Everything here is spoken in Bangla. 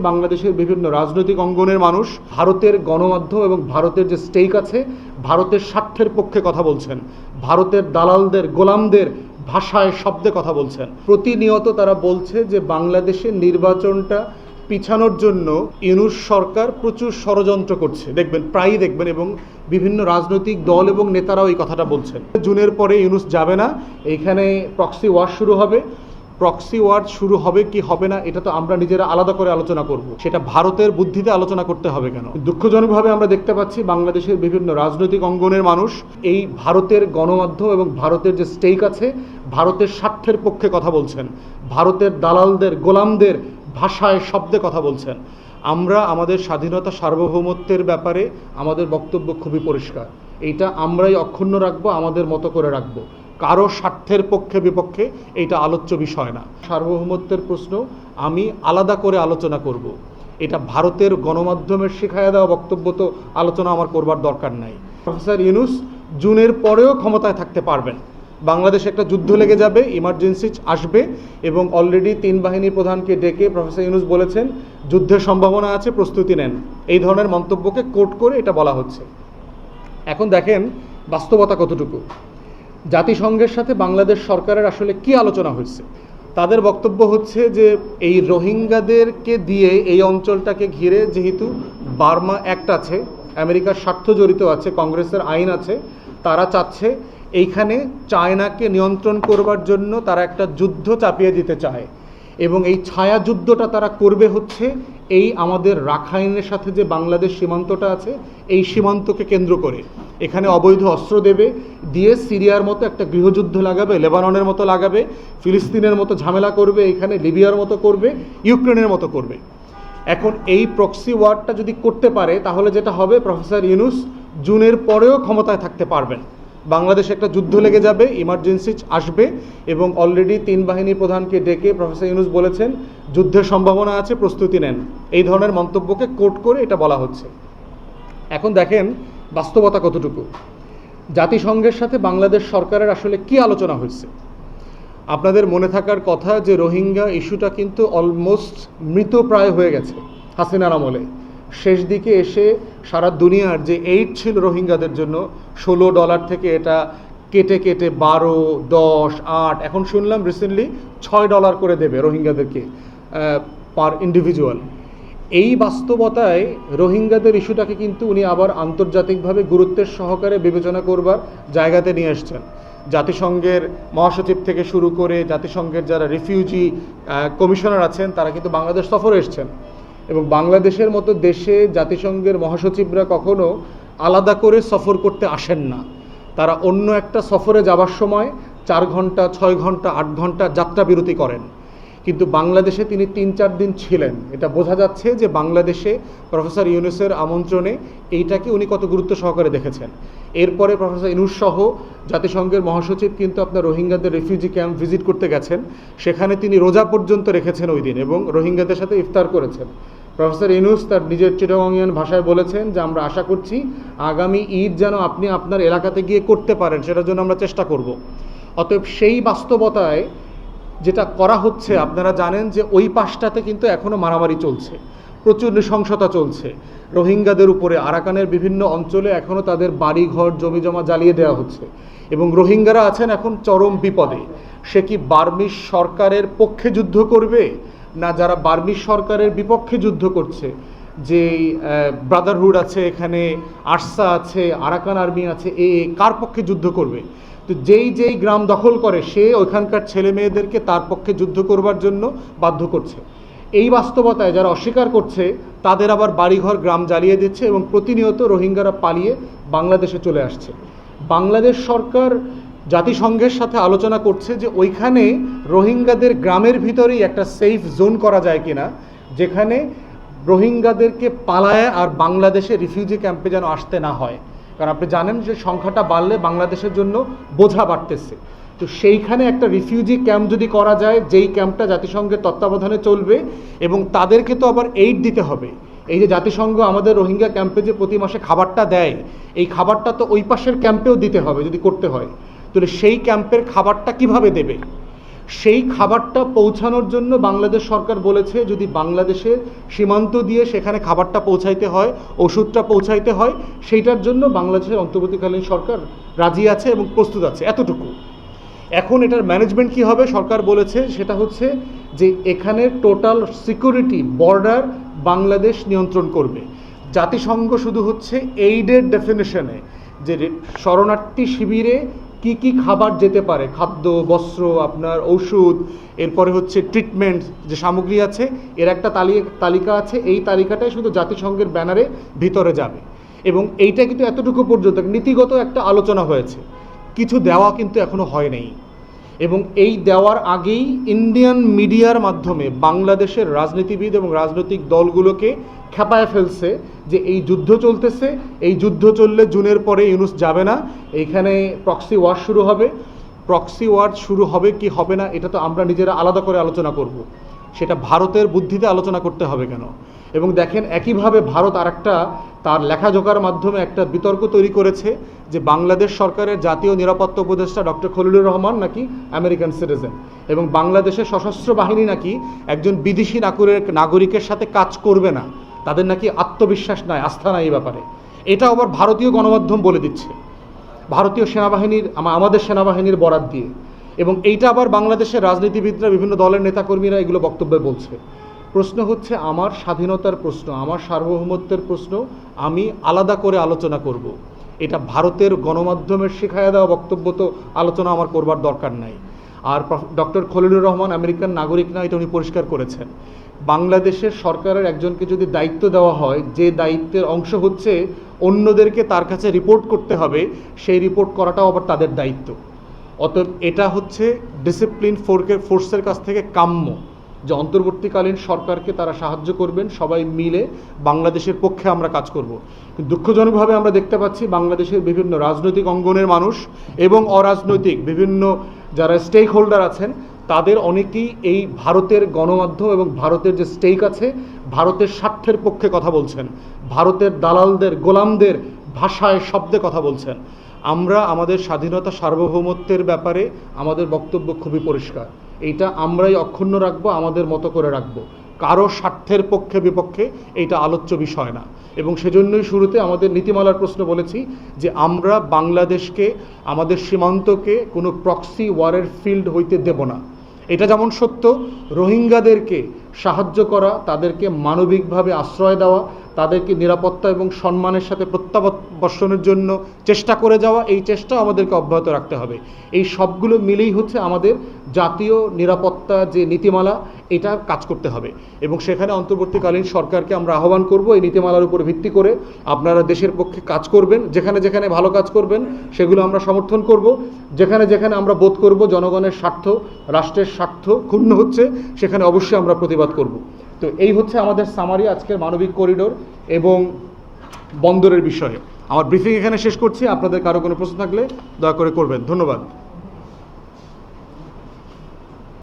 বাংলাদেশের বিভিন্ন রাজনৈতিক অঙ্গনের মানুষ ভারতের গণমাধ্যম এবং ভারতের যে স্টেক আছে ভারতের স্বার্থের পক্ষে কথা বলছেন, ভারতের দালালদের গোলামদের ভাষায় শব্দে কথা বলছেন। প্রতিনিয়ত তারা বলছে যে বাংলাদেশের নির্বাচনটা পিছানোর জন্য ইউনূস সরকার প্রচুর ষড়যন্ত্র করছে, প্রায়ই দেখবেন, এবং বিভিন্ন রাজনৈতিক দল এবং নেতারাও এই কথাটা বলছেন। জুনের পরে ইউনূস যাবে না, এইখানে প্রক্সি ওয়ার শুরু হবে। প্রক্সি ওয়ার শুরু হবে কি হবে না এটা তো আমরা নিজেরা আলাদা করে আলোচনা করব, সেটা ভারতের বুদ্ধিতে আলোচনা করতে হবে কেন? দুঃখজনকভাবে আমরা দেখতে পাচ্ছি বাংলাদেশের বিভিন্ন রাজনৈতিক অঙ্গনের মানুষ এই ভারতের গণমাধ্যম এবং ভারতের যে স্টেক আছে ভারতের স্বার্থের পক্ষে কথা বলছেন, ভারতের দালালদের গোলামদের ভাষায় শব্দে কথা বলছেন। আমরা আমাদের স্বাধীনতা সার্বভৌমত্বের ব্যাপারে আমাদের বক্তব্য খুবই পরিষ্কার, এইটা আমরাই অক্ষুণ্ণ রাখবো, আমাদের মতো করে রাখবো। কারো স্বার্থের পক্ষে বিপক্ষে এইটা আলোচ্য বিষয় না। সার্বভৌমত্বের প্রশ্ন আমি আলাদা করে আলোচনা করব, এটা ভারতের গণমাধ্যমের শিখাইয়া দেওয়া বক্তব্য তো আলোচনা আমার করবার দরকার নাই। প্রফেসর ইউনূস জুনের পরেও ক্ষমতায় থাকতে পারবেন। বাংলাদেশে একটা যুদ্ধ লেগে যাবে, ইমার্জেন্সি আসবে, এবং অলরেডি 3 বাহিনীর প্রধানকে ডেকে প্রফেসর ইউনূস বলেছেন যুদ্ধের সম্ভাবনা আছে, প্রস্তুতি নেন। এই ধরনের মন্তব্যকে কোট করে এটা বলা হচ্ছে। এখন দেখেন বাস্তবতা কতটুকু। জাতিসংঘের সাথে বাংলাদেশ সরকারের আসলে কি আলোচনা হয়েছে? তাদের বক্তব্য হচ্ছে যে এই রোহিঙ্গাদেরকে দিয়ে এই অঞ্চলটাকে ঘিরে যেহেতু বার্মা অ্যাক্ট আছে, আমেরিকার স্বার্থ জড়িত আছে, কংগ্রেসের আইন আছে, তারা চাচ্ছে এইখানে চায়নাকে নিয়ন্ত্রণ করবার জন্য তারা একটা যুদ্ধ চাপিয়ে দিতে চায়, এবং এই ছায়া যুদ্ধটা তারা করবে হচ্ছে এই আমাদের রাখাইনের সাথে যে বাংলাদেশ সীমান্তটা আছে এই সীমান্তকে কেন্দ্র করে। এখানে অবৈধ অস্ত্র দেবে, দিয়ে সিরিয়ার মতো একটা গৃহযুদ্ধ লাগাবে, লেবাননের মতো লাগাবে, ফিলিস্তিনের মতো ঝামেলা করবে, এখানে লিবিয়ার মতো করবে, ইউক্রেনের মতো করবে। এখন এই প্রক্সি ওয়ারটা যদি করতে পারে তাহলে যেটা হবে, প্রফেসর ইউনূস জুনের পরেও ক্ষমতায় থাকতে পারবেন। বাংলাদেশে একটা যুদ্ধ লেগে যাবে, ইমার্জেন্সি আসবে, এবং অলরেডি 3 বাহিনীর প্রধানকে ডেকে প্রফেসর ইউনূস বলেছেন যুদ্ধের সম্ভাবনা আছে, প্রস্তুতি নেন। এই ধরনের মন্তব্যকে কোট করে এটা বলা হচ্ছে। এখন দেখেন বাস্তবতা কতটুকু। জাতিসংঘের সাথে বাংলাদেশ সরকারের আসলে কি আলোচনা হয়েছে? আপনাদের মনে থাকার কথা যে রোহিঙ্গা ইস্যুটা কিন্তু অলমোস্ট মৃতপ্রায় হয়ে গেছে হাসিনার আমলে। শেষ দিকে এসে সারা দুনিয়ার যে এইড ছিল রোহিঙ্গাদের জন্য $16 থেকে এটা কেটে কেটে 12, 10, 8, এখন শুনলাম রিসেন্টলি $6 করে দেবে রোহিঙ্গাদেরকে পার ইন্ডিভিজুয়াল। এই বাস্তবতায় রোহিঙ্গাদের ইস্যুটাকে কিন্তু উনি আবার আন্তর্জাতিকভাবে গুরুত্বের সহকারে বিবেচনা করবার জায়গাতে নিয়ে এসছেন। জাতিসংঘের মহাসচিব থেকে শুরু করে জাতিসংঘের যারা রিফিউজি কমিশনার আছেন তারা কিন্তু বাংলাদেশ সফরে এসছেন, এবং বাংলাদেশের মতো দেশে জাতিসংঘের মহাসচিবরা কখনো আলাদা করে সফর করতে আসেন না। তারা অন্য একটা সফরে যাবার সময় 4 ঘন্টা, 6 ঘন্টা, 8 ঘন্টা যাত্রা বিরতি করেন, কিন্তু বাংলাদেশে তিনি 3-4 দিন ছিলেন। এটা বোঝা যাচ্ছে যে বাংলাদেশে প্রফেসর ইউনূসের আমন্ত্রণে এইটাকে উনি কত গুরুত্ব সহকারে দেখেছেন। এরপরে প্রফেসর ইউনূস সহ জাতিসংঘের মহাসচিব কিন্তু আপনার রোহিঙ্গাদের রেফিউজি ক্যাম্প ভিজিট করতে গেছেন, সেখানে তিনি রোজা পর্যন্ত রেখেছেন ওই দিন, এবং রোহিঙ্গাদের সাথে ইফতার করেছেন। প্রফেসর ইউনূস তার নিজের চিটাগংইয়ান ভাষায় বলেছেন যে আমরা আশা করছি আগামী ঈদ যেন আপনি আপনার এলাকাতে গিয়ে করতে পারেন, সেটার জন্য আমরা চেষ্টা করব। অতএব সেই বাস্তবতায় যেটা করা হচ্ছে, আপনারা জানেন যে ওই পাশটাতে কিন্তু এখনও মারামারি চলছে, প্রচুর নৃশংসতা চলছে রোহিঙ্গাদের উপরে। আরাকানের বিভিন্ন অঞ্চলে এখনও তাদের বাড়িঘর জমিজমা জ্বালিয়ে দেওয়া হচ্ছে, এবং রোহিঙ্গারা আছেন এখন চরম বিপদে। সে কি বার্মিজ সরকারের পক্ষে যুদ্ধ করবে, না যারা বার্মিজ সরকারের বিপক্ষে যুদ্ধ করছে, যে ব্রাদারহুড আছে, এখানে আরসা আছে, আরাকান আর্মি আছে, কার পক্ষে যুদ্ধ করবে? তো যেই গ্রাম দখল করে সে ওইখানকার ছেলে মেয়েদেরকে তার পক্ষে যুদ্ধ করবার জন্য বাধ্য করছে। এই বাস্তবতায় যারা অস্বীকার করছে তাদের আবার বাড়িঘর গ্রাম জ্বালিয়ে দিচ্ছে, এবং প্রতিনিয়ত রোহিঙ্গারা পালিয়ে বাংলাদেশে চলে আসছে। বাংলাদেশ সরকার জাতিসংঘের সাথে আলোচনা করছে যে ওইখানে রোহিঙ্গাদের গ্রামের ভিতরেই একটা সেফ জোন করা যায় কিনা, যেখানে রোহিঙ্গাদেরকে পালায় আর বাংলাদেশে রিফিউজি ক্যাম্পে যেন আসতে না হয়। কারণ আপনি জানেন যে সংখ্যাটা বাড়লে বাংলাদেশের জন্য বোঝা বাড়তেছে। তো সেইখানে একটা রিফিউজি ক্যাম্প যদি করা যায়, যেই ক্যাম্পটা জাতিসংঘের তত্ত্বাবধানে চলবে, এবং তাদেরকে তো আবার এইড দিতে হবে। এই যে জাতিসংঘ আমাদের রোহিঙ্গা ক্যাম্পে যে প্রতি মাসে খাবারটা দেয়, এই খাবারটা তো ওই পাশের ক্যাম্পেও দিতে হবে যদি করতে হয়। তাহলে সেই ক্যাম্পের খাবারটা কিভাবে দেবে? সেই খাবারটা পৌঁছানোর জন্য বাংলাদেশ সরকার বলেছে যদি বাংলাদেশের সীমান্ত দিয়ে সেখানে খাবারটা পৌঁছাইতে হয়, ওষুধটা পৌঁছাইতে হয়, সেইটার জন্য বাংলাদেশের অন্তর্বর্তীকালীন সরকার রাজি আছে এবং প্রস্তুত আছে, এতটুকু। এখন এটার ম্যানেজমেন্ট কী হবে সরকার বলেছে, সেটা হচ্ছে যে এখানে টোটাল সিকিউরিটি বর্ডার বাংলাদেশ নিয়ন্ত্রণ করবে। জাতিসংঘ শুধু হচ্ছে এইডের ডেফিনেশনে যে শরণার্থী শিবিরে কি কি খাবার যেতে পারে, খাদ্য, বস্ত্র, আপনার ঔষধ, এরপরে হচ্ছে ট্রিটমেন্ট যে সামগ্রী আছে, এর একটা তালিকা আছে। এই তালিকাটাই শুধু জাতিসংঘের ব্যানারে ভিতরে যাবে। এবং এইটা কিন্তু এতটুকু পর্যন্ত নীতিগত একটা আলোচনা হয়েছে, কিছু দেওয়া কিন্তু এখনো হয় নাই। এবং এই দেওয়ার আগেই ইন্ডিয়ান মিডিয়ার মাধ্যমে বাংলাদেশের রাজনীতিবিদ এবং রাজনৈতিক দলগুলোকে খেপায় ফেলছে যে এই যুদ্ধ চলতেছে, এই যুদ্ধ চললে জুনের পরে ইউনূস যাবে না, এইখানে প্রক্সি ওয়ার শুরু হবে। প্রক্সি ওয়ার শুরু হবে কি হবে না এটা তো আমরা নিজেরা আলাদা করে আলোচনা করব, সেটা ভারতের বুদ্ধিতে আলোচনা করতে হবে কেন। এবং দেখেন একইভাবে ভারত আরেকটা তার লেখাজোকার মাধ্যমে একটা বিতর্ক তৈরি করেছে যে বাংলাদেশ সরকারের জাতীয় নিরাপত্তা উপদেষ্টা ডক্টর খলিলুর রহমান নাকি আমেরিকান সিটিজেন, এবং বাংলাদেশের সশস্ত্র বাহিনী নাকি একজন বিদেশি নাগরিকের সাথে কাজ করবে না, তাদের নাকি আত্মবিশ্বাস নাই, আস্থা নাই এই ব্যাপারে। এটা আবার ভারতীয় গণমাধ্যম বলে দিচ্ছে, ভারতীয় সেনাবাহিনীর, আমাদের সেনাবাহিনীর বরাত দিয়ে। এবং এইটা আবার বাংলাদেশের রাজনীতিবিদরা, বিভিন্ন দলের নেতাকর্মীরা এগুলো বক্তব্যে বলছে। প্রশ্ন হচ্ছে আমার স্বাধীনতার প্রশ্ন, আমার সার্বভৌমত্বের প্রশ্ন আমি আলাদা করে আলোচনা করব। এটা ভারতের গণমাধ্যমের শিখাইয়া দেওয়া বক্তব্য তো আলোচনা আমার করবার দরকার নাই। আর ডক্টর খলিলুর রহমান আমেরিকান নাগরিক না, এটা উনি পরিষ্কার করেছেন। বাংলাদেশের সরকারের একজনকে যদি দায়িত্ব দেওয়া হয়, যে দায়িত্বের অংশ হচ্ছে অন্যদেরকে তার কাছে রিপোর্ট করতে হবে, সেই রিপোর্ট করাটাও আবার তাদের দায়িত্ব। অতএব এটা হচ্ছে ডিসিপ্লিন ফোর্সের কাছ থেকে কাম্য যে অন্তর্বর্তীকালীন সরকারকে তারা সাহায্য করবেন, সবাই মিলে বাংলাদেশের পক্ষে আমরা কাজ করব। দুঃখজনকভাবে আমরা দেখতে পাচ্ছি বাংলাদেশের বিভিন্ন রাজনৈতিক অঙ্গনের মানুষ এবং অরাজনৈতিক বিভিন্ন যারা স্টেক হোল্ডার আছেন, তাদের অনেকেই এই ভারতের গণমাধ্যম এবং ভারতের যে স্টেক আছে, ভারতের স্বার্থের পক্ষে কথা বলছেন, ভারতের দালালদের, গোলামদের ভাষায়, শব্দে কথা বলছেন। আমরা আমাদের স্বাধীনতা সার্বভৌমত্বের ব্যাপারে আমাদের বক্তব্য খুবই পরিষ্কার, এইটা আমরাই অক্ষুণ্ণ রাখবো, আমাদের মতো করে রাখবো, কারো স্বার্থের পক্ষে বিপক্ষে এইটা আলোচ্য বিষয় না। এবং সেজন্যই শুরুতে আমাদের নীতিমালার প্রশ্ন বলেছি যে আমরা বাংলাদেশকে, আমাদের সীমান্তকে কোনো প্রক্সি ওয়ারের ফিল্ড হইতে দেব না। এটা যেমন সত্য, রোহিঙ্গাদেরকে সাহায্য করা, তাদেরকে মানবিকভাবে আশ্রয় দেওয়া, তাদেরকে নিরাপত্তা এবং সম্মানের সাথে প্রত্যাবর্ষণের জন্য চেষ্টা করে যাওয়া, এই চেষ্টা আমাদেরকে অব্যাহত রাখতে হবে। এই সবগুলো মিলেই হচ্ছে আমাদের জাতীয় নিরাপত্তা যে নীতিমালা, এটা কাজ করতে হবে। এবং সেখানে অন্তর্বর্তীকালীন সরকারকে আমরা আহ্বান করব এই নীতিমালার উপর ভিত্তি করে আপনারা দেশের পক্ষে কাজ করবেন, যেখানে যেখানে ভালো কাজ করবেন সেগুলো আমরা সমর্থন করব, যেখানে যেখানে আমরা বোধ করব জনগণের স্বার্থ, রাষ্ট্রের স্বার্থ ক্ষুণ্ণ হচ্ছে, সেখানে অবশ্যই আমরা প্রতিবাদ করব। তো এই হচ্ছে আমাদের সামারি আজকের মানবিক করিডোর এবং বন্দরের বিষয়ে। আমার ব্রিফিং এখানে শেষ করছি। আপনাদের কারো কোনো প্রশ্ন থাকলে দয়া করে করবেন। ধন্যবাদ।